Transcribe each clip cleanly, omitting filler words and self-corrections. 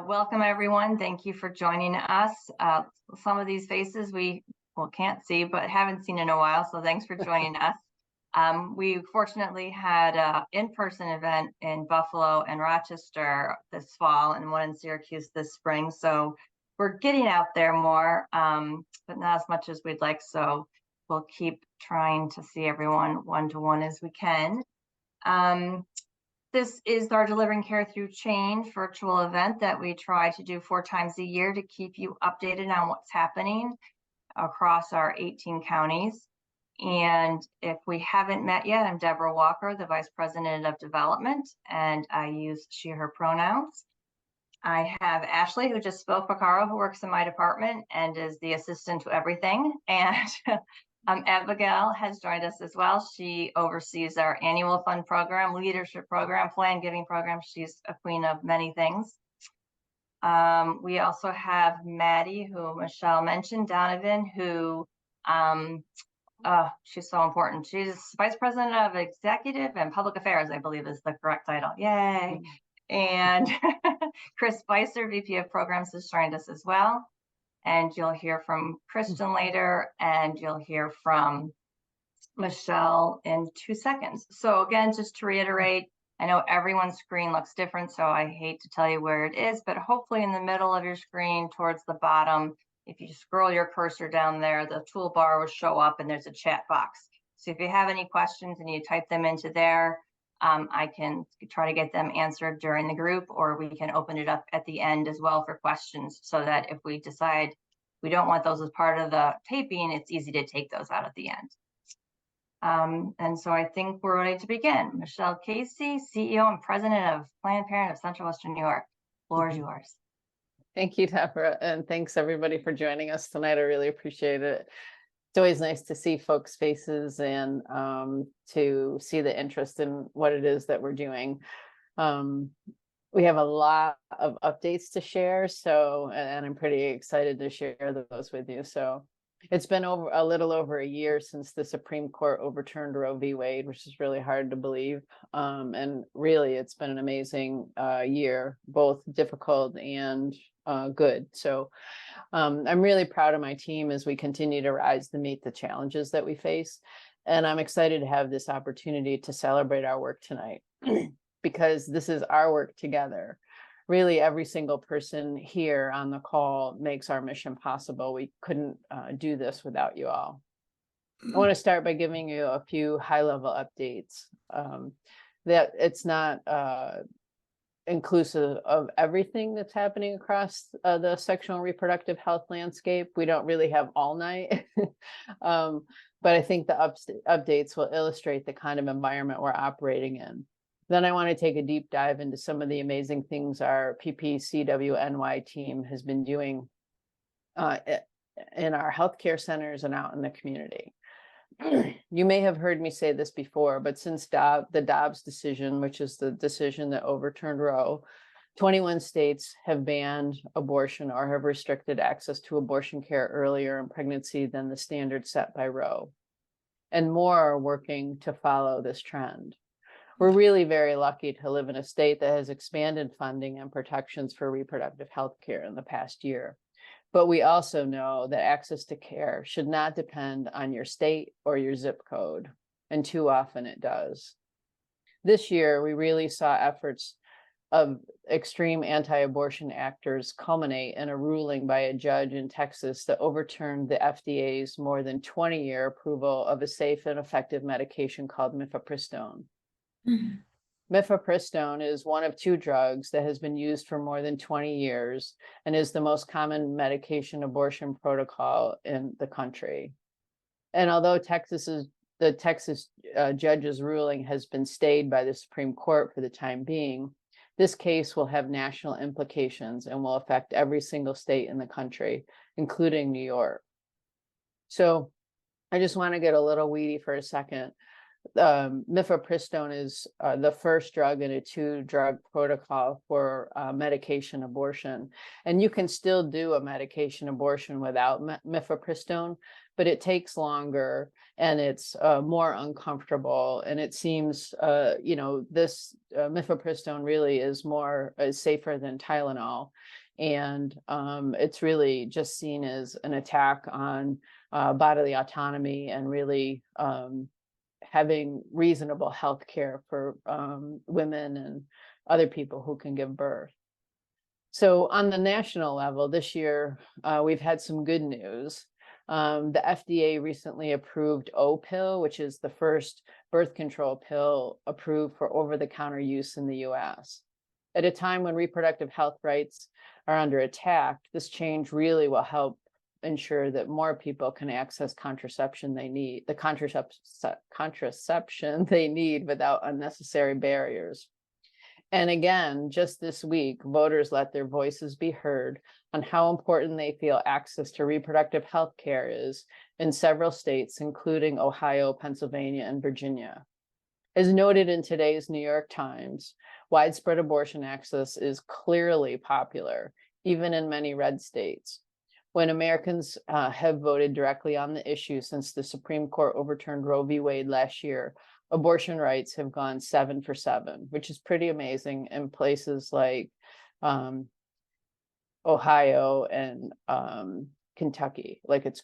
Welcome, everyone. Thank you for joining us. Some of these faces we can't see, but haven't seen in a while, so thanks for joining us. We fortunately had an in-person event in Buffalo and Rochester this fall and one in Syracuse this spring, so we're getting out there more, but not as much as we'd like, so we'll keep trying to see everyone one-to-one as we can. This is our Delivering Care Through Change virtual event that we try to do 4 times a year to keep you updated on what's happening across our 18 counties. And if we haven't met yet, I'm Deborah Walker, the Vice President of Development, and I use she, her pronouns. I have Ashley, who just spoke, Picaro, who works in my department and is the assistant to everything. And Abigail has joined us as well. She oversees our annual fund program, leadership program, plan giving program. She's a queen of many things. We also have Maddie, who Michelle mentioned, Donovan, who she's so important. She's Vice President of Executive and Public Affairs, I believe is the correct title. Yay. And Chris Spicer, VP of Programs, has joined us as well. And you'll hear from Kristen later, and you'll hear from Michelle in 2 seconds. So again, just to reiterate, I know everyone's screen looks different, so I hate to tell you where it is, but hopefully in the middle of your screen towards the bottom, if you scroll your cursor down there, the toolbar will show up and there's a chat box. So if you have any questions and you type them into there, I can try to get them answered during the group, or we can open it up at the end as well for questions, so that if we decide we don't want those as part of the taping, it's easy to take those out at the end. And so I think we're ready to begin. Michelle Casey, CEO and President of Planned Parenthood of Central Western New York. The floor is yours. Thank you, Deborah, and thanks everybody for joining us tonight. I really appreciate it. It's always nice to see folks' faces and to see the interest in what it is that we're doing. We have a lot of updates to share, and I'm pretty excited to share those with you. So it's been a little over a year since the Supreme Court overturned Roe v. Wade, which is really hard to believe. And really, it's been an amazing year, both difficult and good. So I'm really proud of my team as we continue to rise to meet the challenges that we face. And I'm excited to have this opportunity to celebrate our work tonight because this is our work together. Really, every single person here on the call makes our mission possible. We couldn't do this without you all. I want to start by giving you a few high-level updates. That it's not inclusive of everything that's happening across the sexual and reproductive health landscape. We don't really have all night, but I think the updates will illustrate the kind of environment we're operating in. Then I want to take a deep dive into some of the amazing things our PPCWNY team has been doing in our healthcare centers and out in the community. You may have heard me say this before, but since the Dobbs decision, which is the decision that overturned Roe, 21 states have banned abortion or have restricted access to abortion care earlier in pregnancy than the standard set by Roe. And more are working to follow this trend. We're really very lucky to live in a state that has expanded funding and protections for reproductive health care in the past year. But we also know that access to care should not depend on your state or your zip code, and too often it does. This year, we really saw efforts of extreme anti-abortion actors culminate in a ruling by a judge in Texas that overturned the FDA's more than 20-year approval of a safe and effective medication called mifepristone. Mifepristone is one of 2 drugs that has been used for more than 20 years and is the most common medication abortion protocol in the country. And although the Texas judge's ruling has been stayed by the Supreme Court for the time being, this case will have national implications and will affect every single state in the country, including New York. So I just want to get a little weedy for a second. Mifepristone is the first drug in a 2-drug protocol for medication abortion. And you can still do a medication abortion without mifepristone, but it takes longer and it's more uncomfortable. And it seems, this mifepristone really is safer than Tylenol. And it's really just seen as an attack on bodily autonomy and really having reasonable health care for women and other people who can give birth. So on the national level this year, we've had some good news. The FDA recently approved Opill, which is the first birth control pill approved for over-the-counter use in the US. At a time when reproductive health rights are under attack, this change really will help ensure that more people can access contraception they need, the contraception they need without unnecessary barriers. And again, just this week, voters let their voices be heard on how important they feel access to reproductive health care is in several states, including Ohio, Pennsylvania, and Virginia. As noted in today's New York Times, widespread abortion access is clearly popular, even in many red states. When Americans have voted directly on the issue since the Supreme Court overturned Roe v. Wade last year, abortion rights have gone 7 for 7, which is pretty amazing in places like Ohio and Kentucky. Like, it's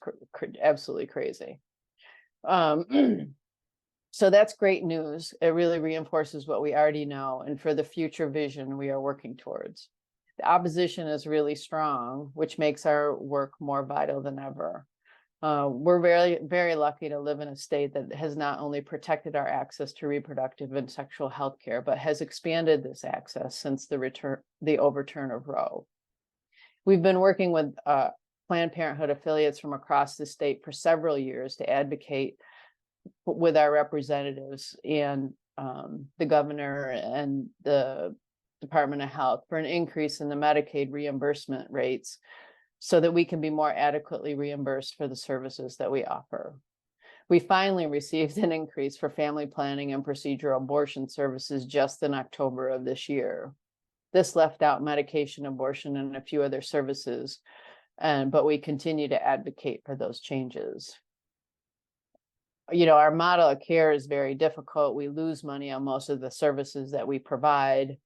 absolutely crazy. So that's great news. It really reinforces what we already know and for the future vision we are working towards. The opposition is really strong, which makes our work more vital than ever. We're very, very lucky to live in a state that has not only protected our access to reproductive and sexual health care, but has expanded this access since the overturn of Roe. We've been working with Planned Parenthood affiliates from across the state for several years to advocate with our representatives and the governor and the Department of Health for an increase in the Medicaid reimbursement rates so that we can be more adequately reimbursed for the services that we offer. We finally received an increase for family planning and procedural abortion services just in October of this year. This left out medication abortion and a few other services, but we continue to advocate for those changes. Our model of care is very difficult. We lose money on most of the services that we provide.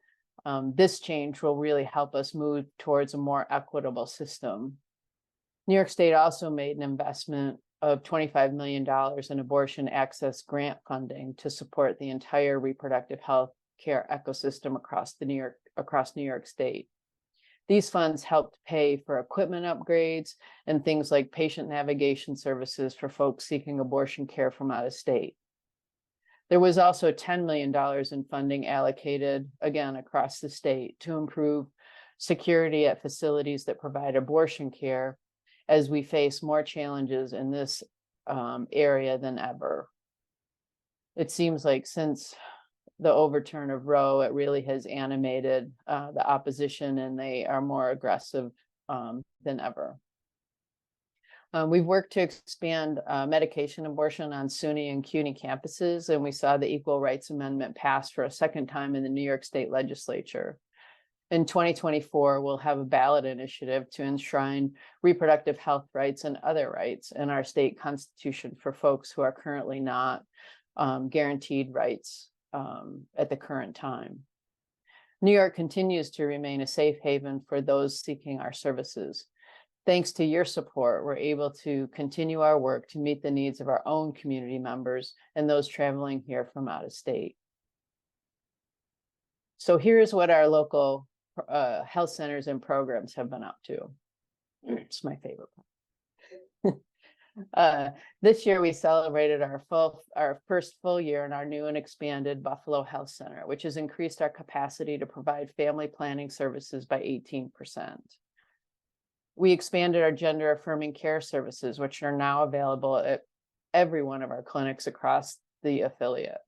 This change will really help us move towards a more equitable system. New York State also made an investment of $25 million in abortion access grant funding to support the entire reproductive health care ecosystem across New York State. These funds helped pay for equipment upgrades and things like patient navigation services for folks seeking abortion care from out of state. There was also $10 million in funding allocated, again, across the state to improve security at facilities that provide abortion care as we face more challenges in this area than ever. It seems like since the overturn of Roe, it really has animated the opposition, and they are more aggressive than ever. We've worked to expand medication abortion on SUNY and CUNY campuses, and we saw the Equal Rights Amendment pass for a second time in the New York State Legislature. In 2024, we'll have a ballot initiative to enshrine reproductive health rights and other rights in our state constitution for folks who are currently not guaranteed rights at the current time. New York continues to remain a safe haven for those seeking our services. Thanks to your support, we're able to continue our work to meet the needs of our own community members and those traveling here from out of state. So here's what our local health centers and programs have been up to. It's my favorite part. This year, we celebrated our first full year in our new and expanded Buffalo Health Center, which has increased our capacity to provide family planning services by 18%. We expanded our gender affirming care services, which are now available at every one of our clinics across the affiliate.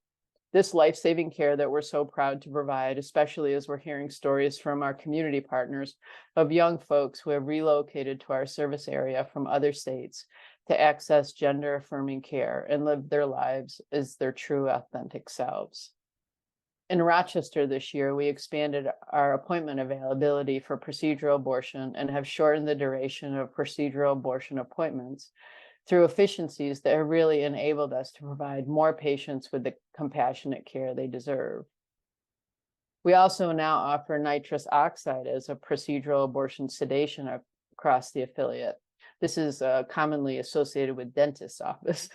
This life-saving care that we're so proud to provide, especially as we're hearing stories from our community partners of young folks who have relocated to our service area from other states to access gender affirming care and live their lives as their true, authentic selves. In Rochester this year, we expanded our appointment availability for procedural abortion and have shortened the duration of procedural abortion appointments through efficiencies that have really enabled us to provide more patients with the compassionate care they deserve. We also now offer nitrous oxide as a procedural abortion sedation across the affiliate. This is commonly associated with dentist's office.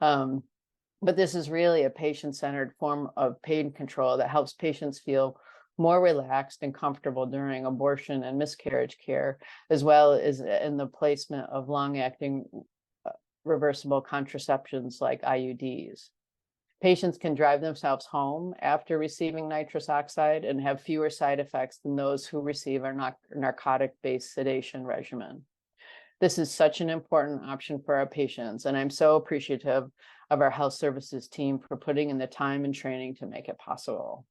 But this is really a patient-centered form of pain control that helps patients feel more relaxed and comfortable during abortion and miscarriage care, as well as in the placement of long-acting reversible contraceptions like IUDs. Patients can drive themselves home after receiving nitrous oxide and have fewer side effects than those who receive our narcotic-based sedation regimen. This is such an important option for our patients, and I'm so appreciative of our health services team for putting in the time and training to make it possible.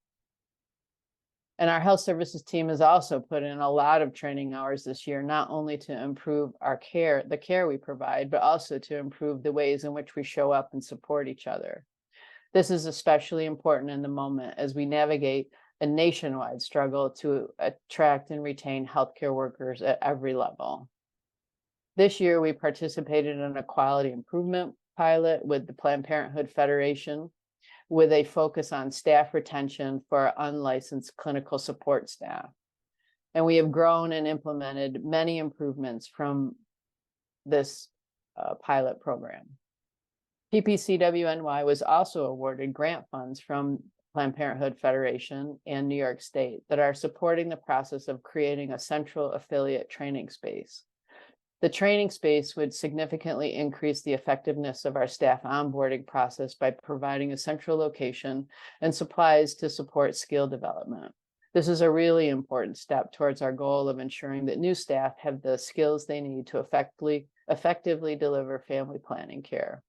And our health services team has also put in a lot of training hours this year, not only to improve our care, the care we provide, but also to improve the ways in which we show up and support each other. This is especially important in the moment as we navigate a nationwide struggle to attract and retain healthcare workers at every level. This year, we participated in a quality improvement pilot with the Planned Parenthood Federation with a focus on staff retention for unlicensed clinical support staff. And we have grown and implemented many improvements from this pilot program. PPCWNY was also awarded grant funds from Planned Parenthood Federation and New York State that are supporting the process of creating a central affiliate training space. The training space would significantly increase the effectiveness of our staff onboarding process by providing a central location and supplies to support skill development. This is a really important step towards our goal of ensuring that new staff have the skills they need to effectively deliver family planning care.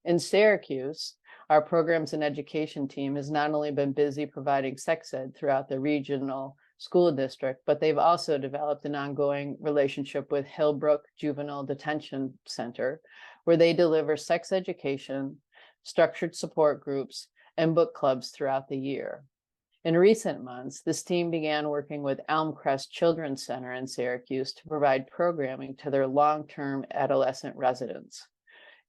In Syracuse, our programs and education team has not only been busy providing sex ed throughout the regional school district, but they've also developed an ongoing relationship with Hillbrook Juvenile Detention Center, where they deliver sex education, structured support groups, and book clubs throughout the year. In recent months, this team began working with Elmcrest Children's Center in Syracuse to provide programming to their long-term adolescent residents.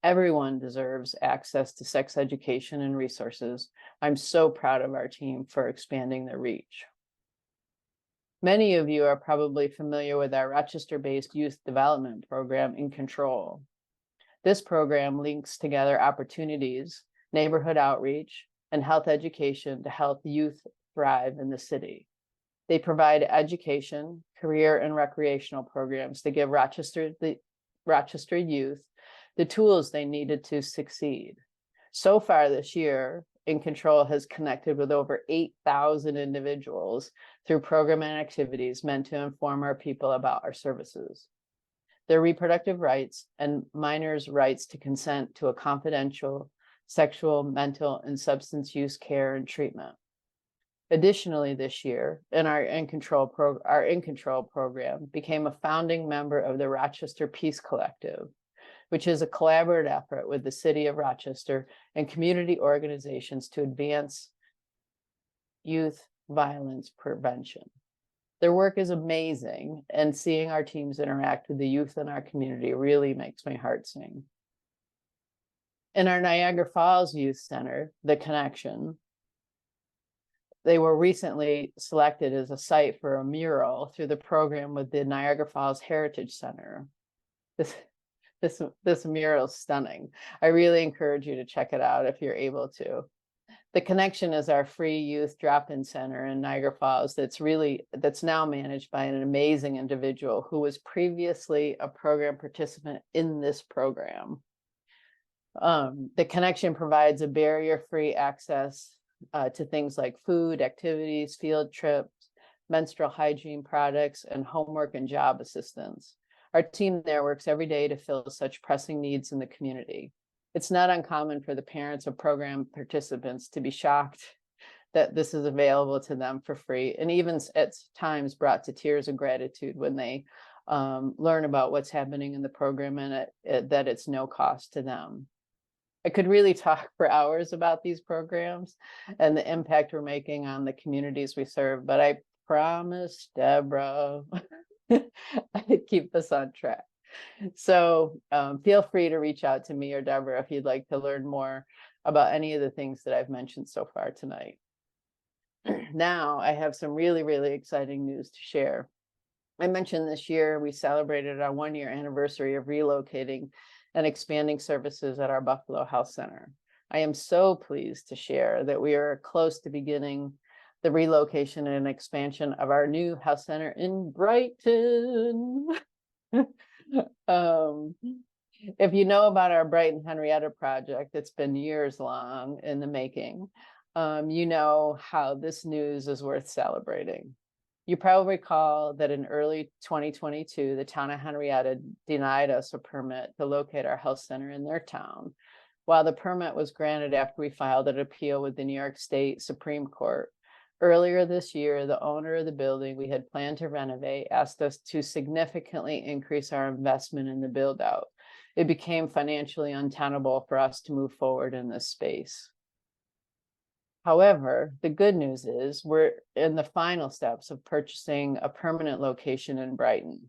Everyone deserves access to sex education and resources. I'm so proud of our team for expanding their reach. Many of you are probably familiar with our Rochester-based youth development program, In Control. This program links together opportunities, neighborhood outreach, and health education to help youth thrive in the city. They provide education, career, and recreational programs to give Rochester youth the tools they needed to succeed. So far this year, In Control has connected with over 8,000 individuals through program and activities meant to inform our people about our services, their reproductive rights, and minors' rights to consent to a confidential sexual, mental, and substance use care and treatment. Additionally, this year, our In Control program became a founding member of the Rochester Peace Collective, which is a collaborative effort with the City of Rochester and community organizations to advance youth violence prevention. Their work is amazing, and seeing our teams interact with the youth in our community really makes my heart sing. In our Niagara Falls Youth Center, The Connection, they were recently selected as a site for a mural through the program with the Niagara Falls Heritage Center. This mural is stunning. I really encourage you to check it out if you're able to. The Connection is our free youth drop-in center in Niagara Falls that's now managed by an amazing individual who was previously a program participant in this program. The Connection provides a barrier-free access to things like food, activities, field trips, menstrual hygiene products, and homework and job assistance. Our team there works every day to fill such pressing needs in the community. It's not uncommon for the parents of program participants to be shocked that this is available to them for free, and even at times brought to tears of gratitude when they learn about what's happening in the program and that it's no cost to them. I could really talk for hours about these programs and the impact we're making on the communities we serve, but I promise Deborah I'd keep us on track. So feel free to reach out to me or Deborah if you'd like to learn more about any of the things that I've mentioned so far tonight. Now I have some really, really exciting news to share. I mentioned this year we celebrated our 1-year anniversary of relocating and expanding services at our Buffalo Health Center. I am so pleased to share that we are close to beginning the relocation and expansion of our new health center in Brighton. If you know about our Brighton Henrietta project, it's been years long in the making. You know how this news is worth celebrating. You probably recall that in early 2022, the town of Henrietta denied us a permit to locate our health center in their town. While the permit was granted after we filed an appeal with the New York State Supreme Court, earlier this year, the owner of the building we had planned to renovate asked us to significantly increase our investment in the build out. It became financially untenable for us to move forward in this space. However, the good news is we're in the final steps of purchasing a permanent location in Brighton.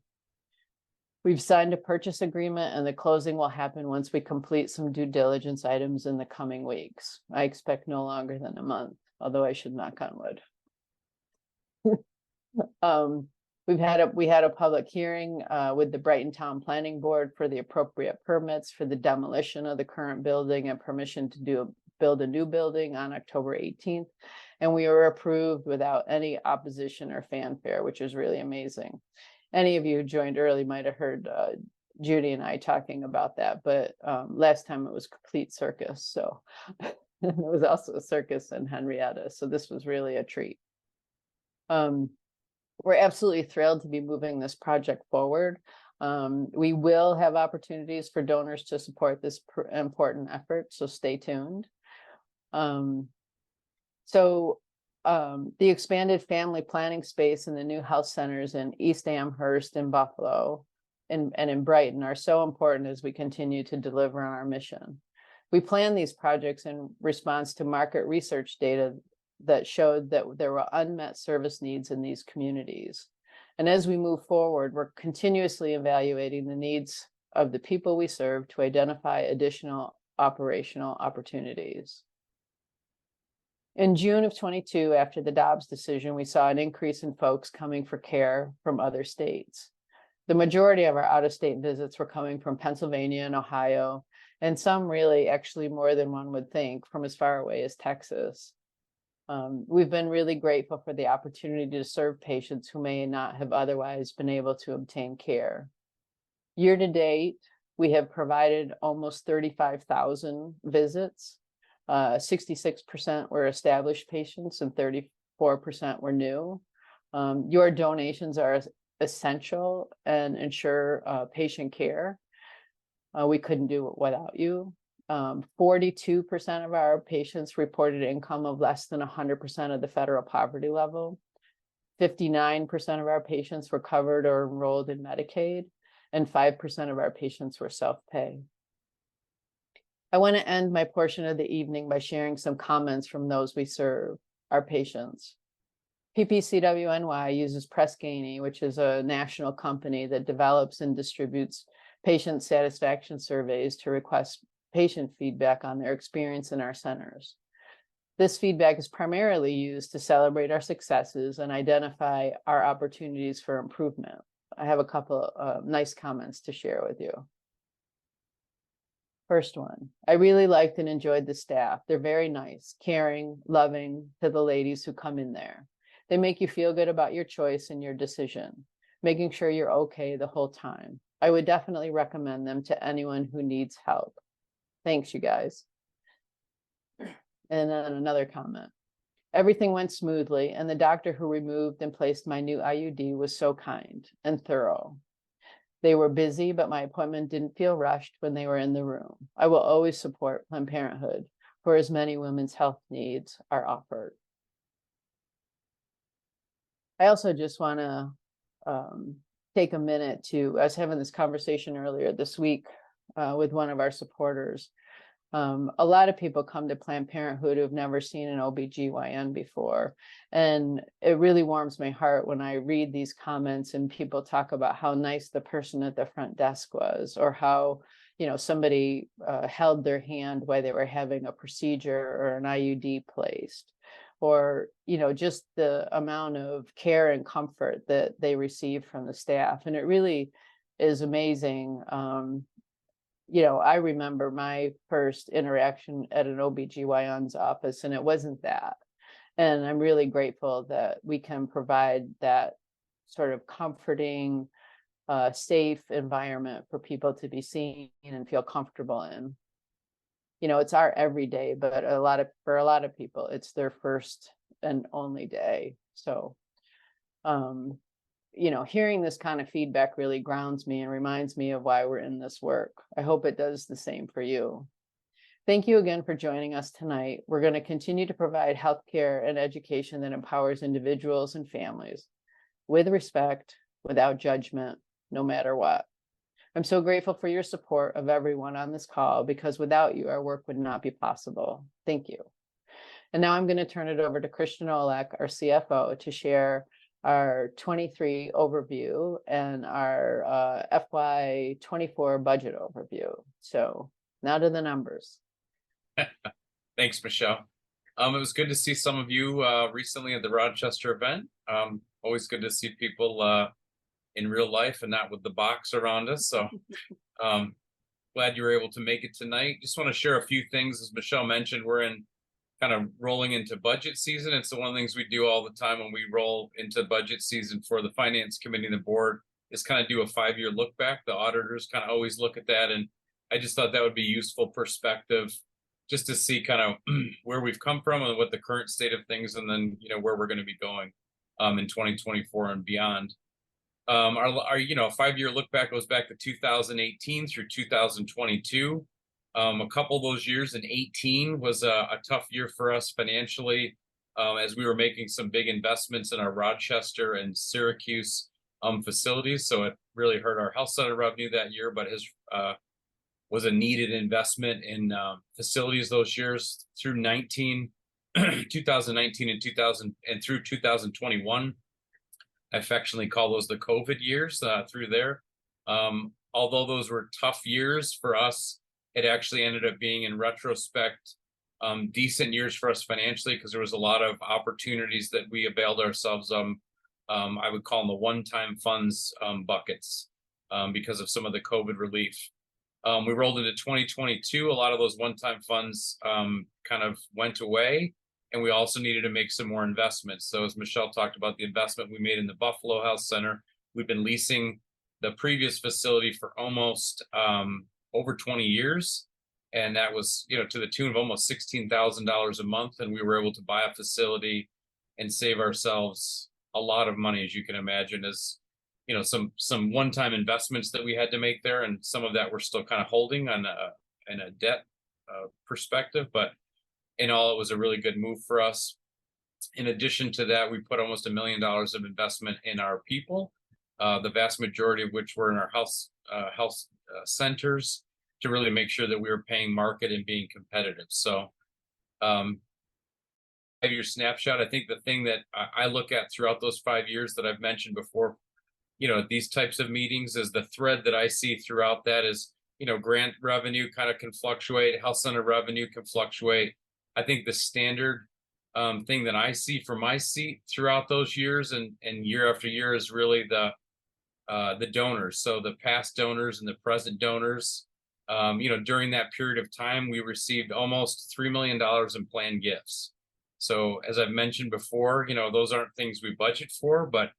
We've signed a purchase agreement and the closing will happen once we complete some due diligence items in the coming weeks. I expect no longer than a month, although I should knock on wood. We had a public hearing with the Brighton Town Planning Board for the appropriate permits for the demolition of the current building and permission to build a new building on October 18th. And we were approved without any opposition or fanfare, which is really amazing. Any of you who joined early might have heard Judy and I talking about that, but last time it was complete circus. So it was also a circus in Henrietta. So this was really a treat. We're absolutely thrilled to be moving this project forward. We will have opportunities for donors to support this important effort, so stay tuned. The expanded family planning space in the new health centers in East Amherst and Buffalo and in Brighton are so important as we continue to deliver on our mission. We plan these projects in response to market research data that showed that there were unmet service needs in these communities. And as we move forward, we're continuously evaluating the needs of the people we serve to identify additional operational opportunities. In June of 22, after the Dobbs decision, we saw an increase in folks coming for care from other states. The majority of our out-of-state visits were coming from Pennsylvania and Ohio, and some really, actually more than one would think, from as far away as Texas. We've been really grateful for the opportunity to serve patients who may not have otherwise been able to obtain care. Year to date, we have provided almost 35,000 visits. 66% were established patients and 34% were new. Your donations are essential and ensure patient care. We couldn't do it without you. 42% of our patients reported income of less than 100% of the federal poverty level. 59% of our patients were covered or enrolled in Medicaid, and 5% of our patients were self-pay. I want to end my portion of the evening by sharing some comments from those we serve, our patients. PPCWNY uses Press Ganey, which is a national company that develops and distributes patient satisfaction surveys to request patient feedback on their experience in our centers. This feedback is primarily used to celebrate our successes and identify our opportunities for improvement. I have a couple of nice comments to share with you. First one, I really liked and enjoyed the staff. They're very nice, caring, loving to the ladies who come in there. They make you feel good about your choice and your decision, making sure you're okay the whole time. I would definitely recommend them to anyone who needs help. Thanks, you guys. And then another comment. Everything went smoothly, and the doctor who removed and placed my new IUD was so kind and thorough. They were busy, but my appointment didn't feel rushed when they were in the room. I will always support Planned Parenthood for as many women's health needs are offered. I also just want to take a minute I was having this conversation earlier this week with one of our supporters. A lot of people come to Planned Parenthood who've never seen an OBGYN before. And it really warms my heart when I read these comments and people talk about how nice the person at the front desk was, or how, somebody held their hand while they were having a procedure or an IUD placed, or, just the amount of care and comfort that they receive from the staff. And it really is amazing. I remember my first interaction at an OBGYN's office, and it wasn't that. And I'm really grateful that we can provide that sort of comforting, safe environment for people to be seen and feel comfortable in. It's our everyday, but for a lot of people, it's their first and only day. So, hearing this kind of feedback really grounds me and reminds me of why we're in this work. I hope it does the same for you. Thank you again for joining us tonight. We're going to continue to provide healthcare and education that empowers individuals and families with respect, without judgment, no matter what. I'm so grateful for your support of everyone on this call, because without you, our work would not be possible. Thank you. And now I'm going to turn it over to Christian Olek, our CFO, to share our 23 overview and our FY24 budget overview. So now to the numbers. Thanks, Michelle. It was good to see some of you recently at the Rochester event. Always good to see people in real life and not with the box around us. So glad you were able to make it tonight. Just want to share a few things. As Michelle mentioned, we're in kind of rolling into budget season. It's one of the things we do all the time when we roll into budget season for the finance committee and the board, is kind of do a 5-year look back. The auditors kind of always look at that. And I just thought that would be useful perspective just to see kind of where we've come from and what the current state of things, and then, where we're going to be going in 2024 and beyond. Our 5-year look back goes back to 2018 through 2022. A couple of those years in 18 was a tough year for us financially, as we were making some big investments in our Rochester and Syracuse facilities. So it really hurt our health center revenue that year, but was a needed investment in facilities those years through 2019 and 2000 and through 2021. I affectionately call those the COVID years through there. Although those were tough years for us, it actually ended up being, in retrospect, decent years for us financially, because there was a lot of opportunities that we availed ourselves of. I would call them the one-time funds buckets, because of some of the COVID relief. We rolled into 2022. A lot of those one-time funds kind of went away, and we also needed to make some more investments. So as Michelle talked about, the investment we made in the Buffalo Health Center, we've been leasing the previous facility for almost over 20 years. And that was, to the tune of almost $16,000 a month. And we were able to buy a facility and save ourselves a lot of money, as you can imagine, as, some one-time investments that we had to make there. And some of that we're still kind of holding on in a debt perspective. But in all, it was a really good move for us. In addition to that, we put almost $1 million of investment in our people, the vast majority of which were in our health centers, to really make sure that we were paying market and being competitive. So 5-year snapshot, I think the thing that I look at throughout those 5 years that I've mentioned before, these types of meetings, is the thread that I see throughout that is, grant revenue kind of can fluctuate, health center revenue can fluctuate. I think the standard thing that I see from my seat throughout those years and year after year is really the donors. So the past donors and the present donors. During that period of time, we received almost $3 million in planned gifts. So as I've mentioned before, those aren't things we budget for, but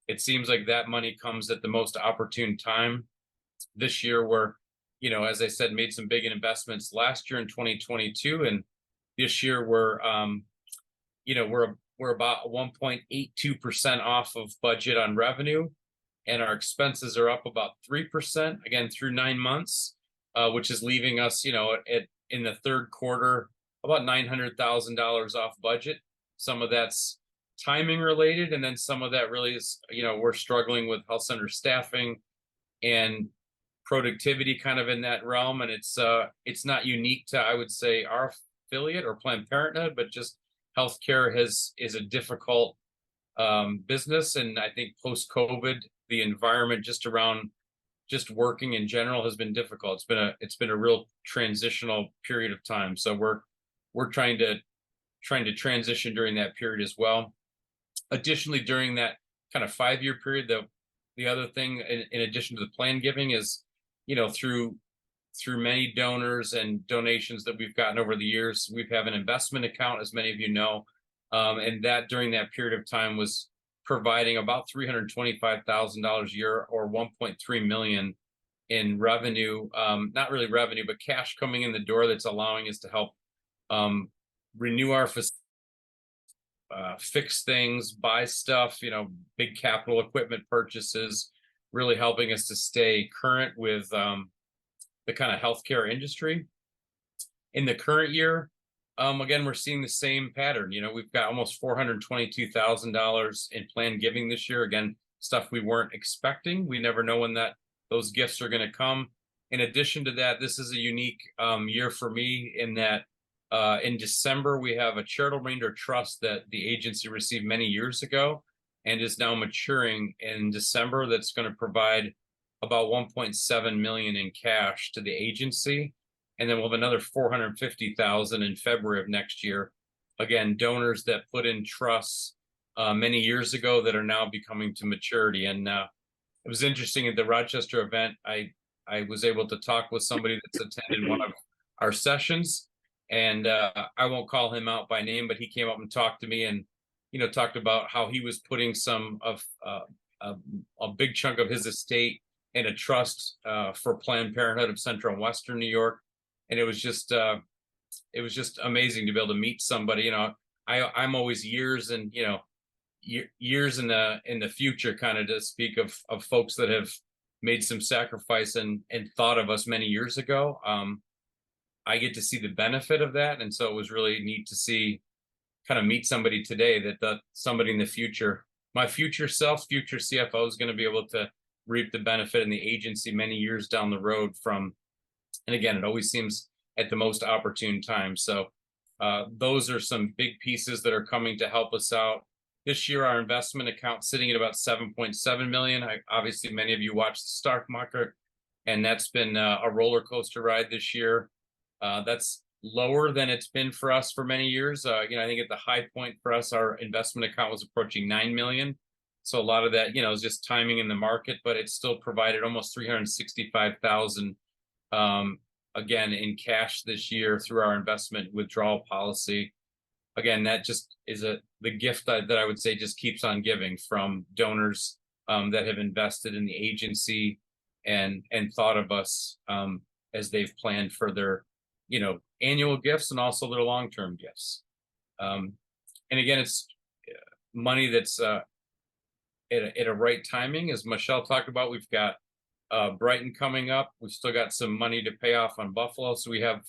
it seems like that money comes at the most opportune time. This year, we're, as I said, made some big investments last year in 2022, and this year we're about 1.82% off of budget on revenue, and our expenses are up about 3%, again, through 9 months, which is leaving us, in the third quarter, about $900,000 off budget. Some of that's timing related, and then some of that really is, we're struggling with health center staffing and productivity kind of in that realm, and it's not unique to, I would say, our affiliate or Planned Parenthood, but just healthcare is a difficult business, and I think post-COVID, the environment just around just working in general has been difficult. It's been a real transitional period of time. So we're trying to transition during that period as well. Additionally, during that kind of 5-year period, the other thing in addition to the plan giving is, through many donors and donations that we've gotten over the years, we have an investment account, as many of you know, and that during that period of time was providing about $325,000 a year, or 1.3 million in revenue, not really revenue, but cash coming in the door that's allowing us to help renew our fix things, buy stuff, big capital equipment purchases, really helping us to stay current with the kind of healthcare industry. In the current year, again, we're seeing the same pattern. We've got almost $422,000 in planned giving this year. Again, stuff we weren't expecting. We never know when those gifts are going to come. In addition to that, this is a unique year for me in that in December, we have a charitable remainder trust that the agency received many years ago and is now maturing in December. That's going to provide about 1.7 million in cash to the agency. And then we'll have another 450,000 in February of next year. Again, donors that put in trusts many years ago that are now becoming to maturity. And it was interesting at the Rochester event. I was able to talk with somebody that's attended one of our sessions, and I won't call him out by name, but he came up and talked to me, and talked about how he was putting some of a big chunk of his estate in a trust for Planned Parenthood of Central and Western New York. And it was just amazing to be able to meet somebody. I'm always years and years in the future, kind of to speak of folks that have made some sacrifice and thought of us many years ago. I get to see the benefit of that, and so it was really neat to kind of meet somebody today that somebody in the future, my future self, future CFO, is going to be able to reap the benefit in the agency many years down the road from. And again, it always seems at the most opportune time. So those are some big pieces that are coming to help us out. This year, our investment account sitting at about 7.7 million. Obviously, many of you watch the stock market, and that's been a roller coaster ride this year. That's lower than it's been for us for many years. I think at the high point for us, our investment account was approaching 9 million. So a lot of that, is just timing in the market, but it still provided almost 365,000 again in cash this year through our investment withdrawal policy. Again, that just is the gift that I would say just keeps on giving from donors that have invested in the agency and thought of us as they've planned for their annual gifts and also their long-term gifts. And again, it's money that's at a right timing. As Michelle talked about, we've got Brighton coming up. We've still got some money to pay off on Buffalo. So we have,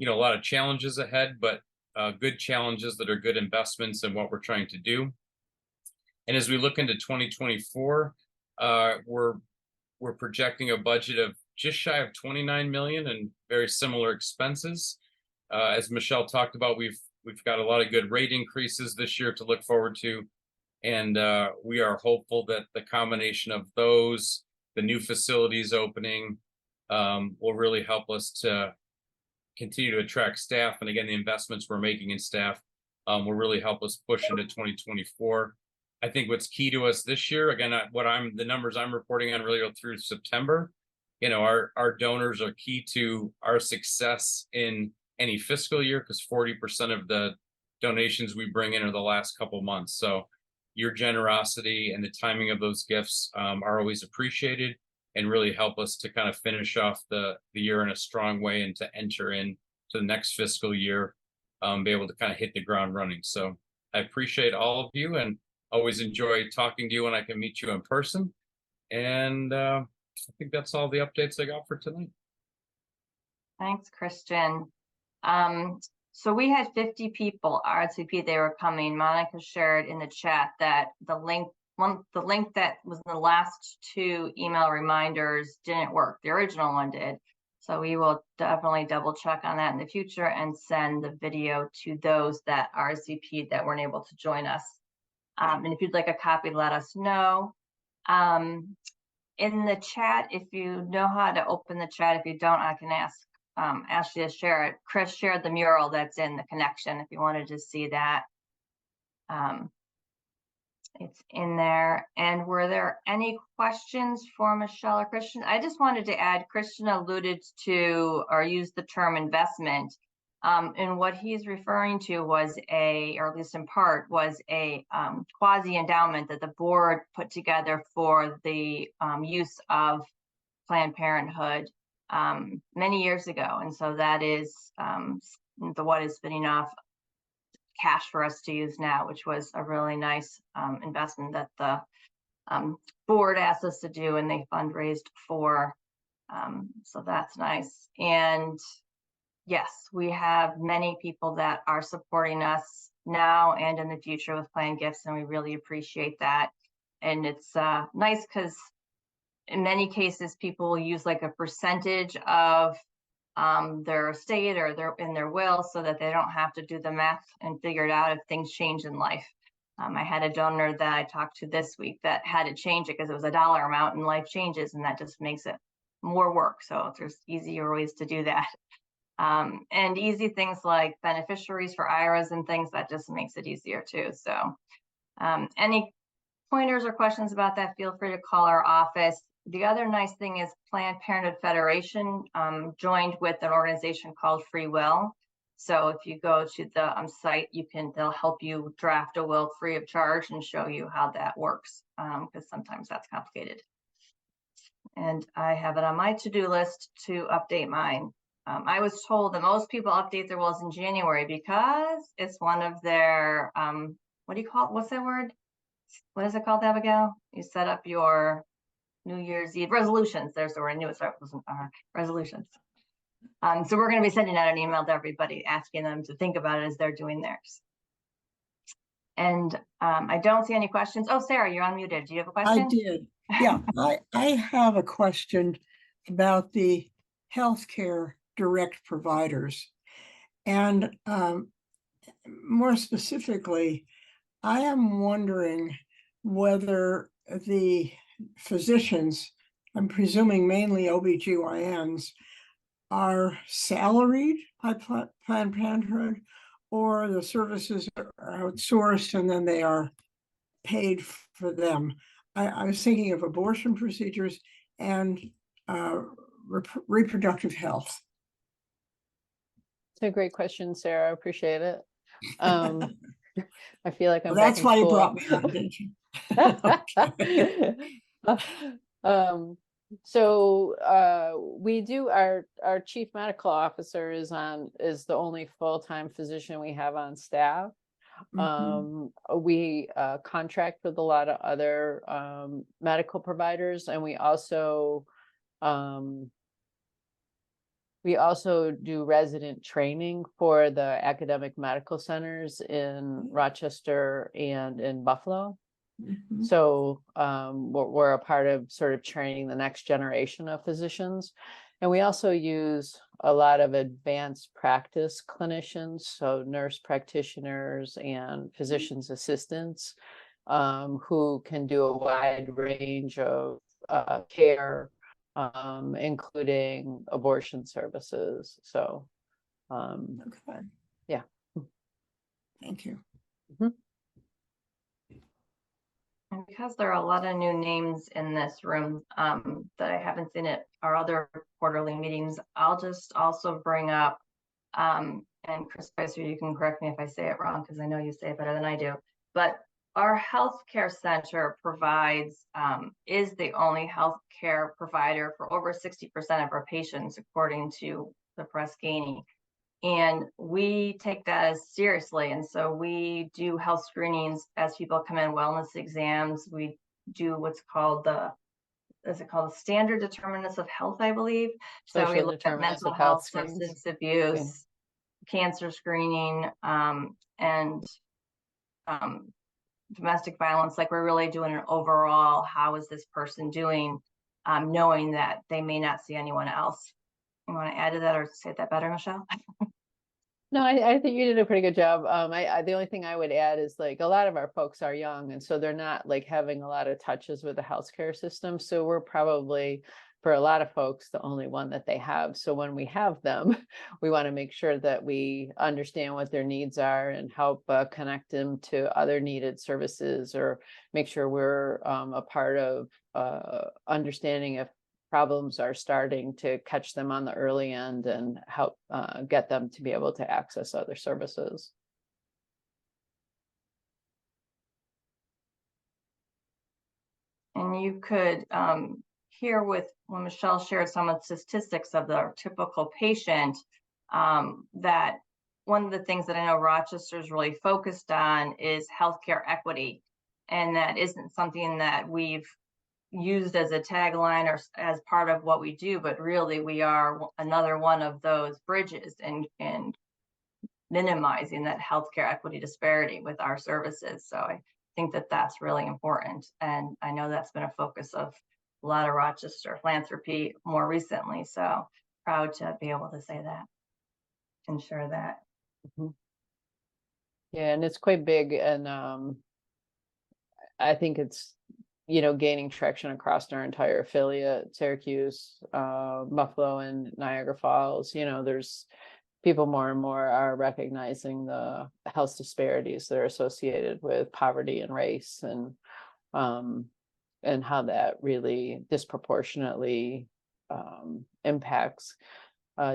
a lot of challenges ahead, but good challenges that are good investments in what we're trying to do. And as we look into 2024, we're projecting a budget of just shy of 29 million and very similar expenses. As Michelle talked about, we've got a lot of good rate increases this year to look forward to. And we are hopeful that the combination of those, the new facilities opening, will really help us to continue to attract staff. And again, the investments we're making in staff will really help us push into 2024. I think what's key to us this year, again, the numbers I'm reporting on really are through September. Our donors are key to our success in any fiscal year, because 40% of the donations we bring in are the last couple months. So your generosity and the timing of those gifts are always appreciated and really help us to kind of finish off the year in a strong way and to enter into the next fiscal year, be able to kind of hit the ground running. So I appreciate all of you and always enjoy talking to you when I can meet you in person. And I think that's all the updates I got for tonight. Thanks, Christian. So we had 50 people RSVP. They were coming. Monica shared in the chat that the link the link that was in the last 2 email reminders didn't work. The original one did. So we will definitely double check on that in the future and send the video to those that RSVP'd that weren't able to join us. And if you'd like a copy, let us know. In the chat, if you know how to open the chat, if you don't, I can ask Ashley to share it. Chris shared the mural that's in the connection if you wanted to see that. It's in there. And were there any questions for Michelle or Christian? I just wanted to add, Christian alluded to or used the term investment. And what he's referring to was or at least in part, was a quasi endowment that the board put together for the use of Planned Parenthood many years ago. And so that is what is spinning off cash for us to use now, which was a really nice investment that the board asked us to do, and they fundraised for. So that's nice. And yes, we have many people that are supporting us now and in the future with Planned Gifts, and we really appreciate that. And it's nice because in many cases, people will use like a percentage of their estate or in their will so that they don't have to do the math and figure it out if things change in life. I had a donor that I talked to this week that had to change it because it was a dollar amount and life changes, and that just makes it more work. So there's easier ways to do that. And easy things like beneficiaries for IRAs and things, that just makes it easier too. So any pointers or questions about that, feel free to call our office. The other nice thing is Planned Parenthood Federation joined with an organization called Free Will. So if you go to the site, they'll help you draft a will free of charge and show you how that works, because sometimes that's complicated. And I have it on my to-do list to update mine. I was told that most people update their wills in January because it's one of their, what do you call it? What's that word? What is it called, Abigail? You set up your New Year's Eve resolutions. There's the word. I knew it wasn't resolutions. So we're going to be sending out an email to everybody asking them to think about it as they're doing theirs. And I don't see any questions. Oh, Sarah, you're unmuted. Do you have a question? I did. Yeah, I have a question about the healthcare direct providers. And more specifically, I am wondering whether the physicians, I'm presuming mainly OBGYNs, are salaried by Planned Parenthood, or the services are outsourced and then they are paid for them. I was thinking of abortion procedures and reproductive health. It's a great question, Sarah. I appreciate it. I feel like I'm That's back in why you school. brought me on, didn't you? So we do our chief medical officer is the only full-time physician we have on staff. We contract with a lot of other medical providers, and we also do resident training for the academic medical centers in Rochester and in Buffalo. So we're a part of sort of training the next generation of physicians. And we also use a lot of advanced practice clinicians, so nurse practitioners and physician's assistants, who can do a wide range of care, including abortion services. So, Okay. Yeah. Thank you. And because there are a lot of new names in this room that I haven't seen at our other quarterly meetings, I'll just also bring up, and Chris Spicer, you can correct me if I say it wrong, because I know you say it better than I do, but our healthcare center is the only healthcare provider for over 60% of our patients, according to the Press Ganey. And we take that as seriously. And so we do health screenings as people come in, wellness exams. We do what's called the standard determinants of health, I believe. So we look at mental health, substance abuse, cancer screening, and domestic violence, like we're really doing an overall, how is this person doing, knowing that they may not see anyone else. You want to add to that or say that better, Michelle? No, I think you did a pretty good job. The only thing I would add is like a lot of our folks are young, and so they're not like having a lot of touches with the healthcare system. So we're probably, for a lot of folks, the only one that they have. So when we have them, we want to make sure that we understand what their needs are and help connect them to other needed services, or make sure we're a part of understanding if problems are starting to catch them on the early end and help get them to be able to access other services. And you could hear with when Michelle shared some of the statistics of the typical patient, that one of the things that I know Rochester is really focused on is healthcare equity. And that isn't something that we've used as a tagline or as part of what we do, but really we are another one of those bridges in minimizing that healthcare equity disparity with our services. So I think that that's really important. And I know that's been a focus of a lot of Rochester philanthropy more recently. So proud to be able to say that and share that. Mhm. Yeah, and it's quite big, and I think it's, you know, gaining traction across our entire affiliate, Syracuse, Buffalo, and Niagara Falls. You know, there's people more and more are recognizing the health disparities that are associated with poverty and race, and how that really disproportionately impacts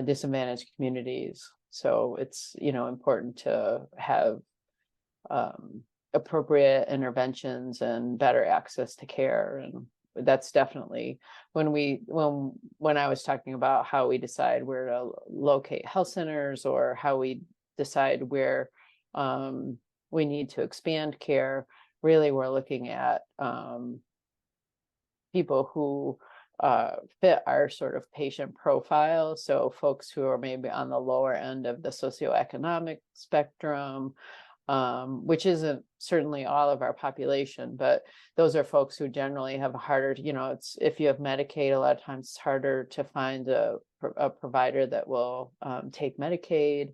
disadvantaged communities. So it's, you know, important to have appropriate interventions and better access to care. And that's definitely when I was talking about how we decide where to locate health centers, or how we decide where we need to expand care, really we're looking at people who fit our sort of patient profile. So folks who are maybe on the lower end of the socioeconomic spectrum, which isn't certainly all of our population, but those are folks who generally have a harder, you know, it's, if you have Medicaid, a lot of times it's harder to find a provider that will take Medicaid.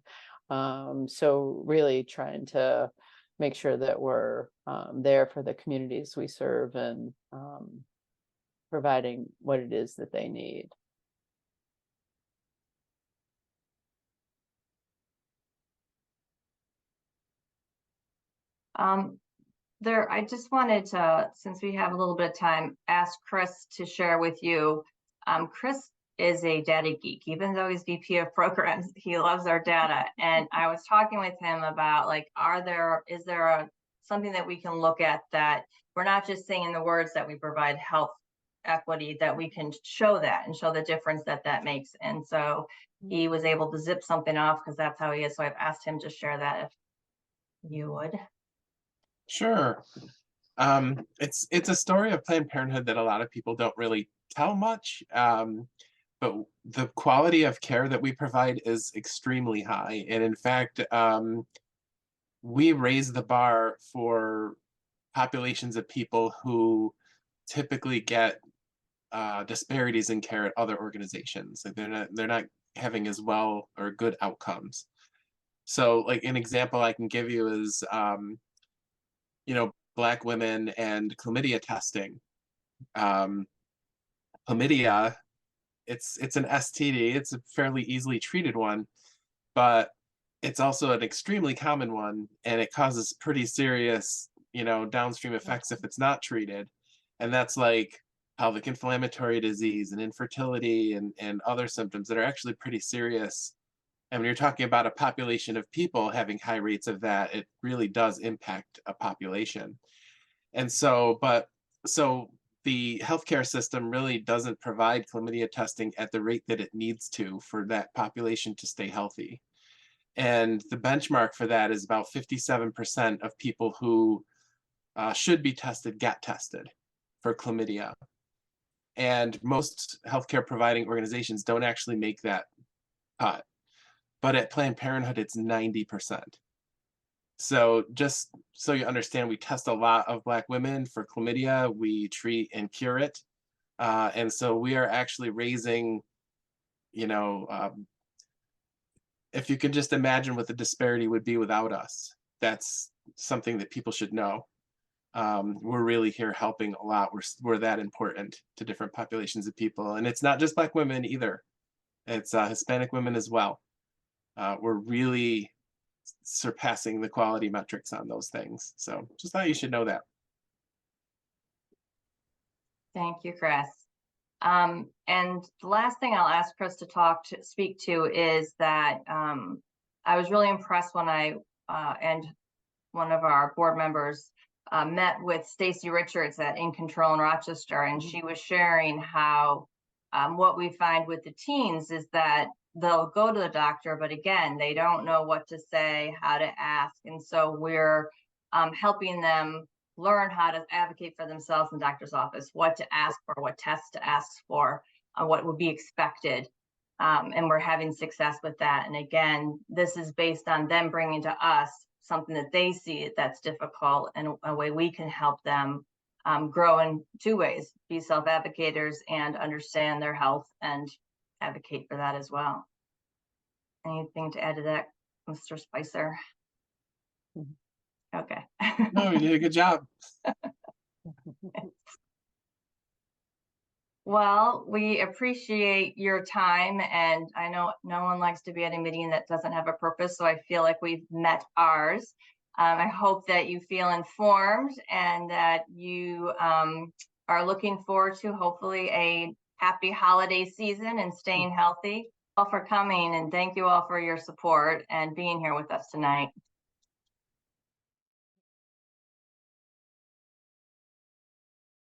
So really trying to make sure that we're there for the communities we serve, and providing what it is that they need. I just wanted to, since we have a little bit of time, ask Chris to share with you. Chris is a data geek, even though he's VP of programs, he loves our data. And I was talking with him about like, is there something that we can look at that we're not just saying in the words that we provide health equity, that we can show that and show the difference that that makes. And so he was able to zip something off because that's how he is. So I've asked him to share that if you would. Sure. It's a story of Planned Parenthood that a lot of people don't really tell much. But the quality of care that we provide is extremely high. And in fact, we raise the bar for populations of people who typically get disparities in care at other organizations. Like they're not having as well or good outcomes. So like an example I can give you is you know, Black women and chlamydia testing. Chlamydia, it's an STD, it's a fairly easily treated one, but it's also an extremely common one, and it causes pretty serious, you know, downstream effects if it's not treated. And that's like pelvic inflammatory disease and infertility and other symptoms that are actually pretty serious. And when you're talking about a population of people having high rates of that, it really does impact a population. And so, so the healthcare system really doesn't provide chlamydia testing at the rate that it needs to for that population to stay healthy. And the benchmark for that is about 57% of people who should be tested get tested for chlamydia. And most healthcare providing organizations don't actually make that cut. But at Planned Parenthood, it's 90%. So just so you understand, we test a lot of Black women for chlamydia. We treat and cure it. And so we are actually raising, you know, if you can just imagine what the disparity would be without us, that's something that people should know. We're really here helping a lot. We're that important to different populations of people. And it's not just Black women either. It's Hispanic women as well. We're really surpassing the quality metrics on those things. So just thought you should know that. Thank you, Chris. And the last thing I'll ask Chris to speak to is that I was really impressed when I and one of our board members met with Stacy Richards at In Control in Rochester, and she was sharing how what we find with the teens is that they'll go to the doctor, but again, they don't know what to say, how to ask. And so we're helping them learn how to advocate for themselves in the doctor's office, what to ask for, what tests to ask for, what would be expected. And we're having success with that. And again, this is based on them bringing to us something that they see that's difficult, and a way we can help them grow in two ways: be self-advocators and understand their health and advocate for that as well. Anything to add to that, Mr. Spicer? Okay. No, you did a good job. Well, we appreciate your time, and I know no one likes to be at a meeting that doesn't have a purpose, so I feel like we've met ours. I hope that you feel informed and that you are looking forward to hopefully a happy holiday season and staying healthy. All for coming, and thank you all for your support and being here with us tonight.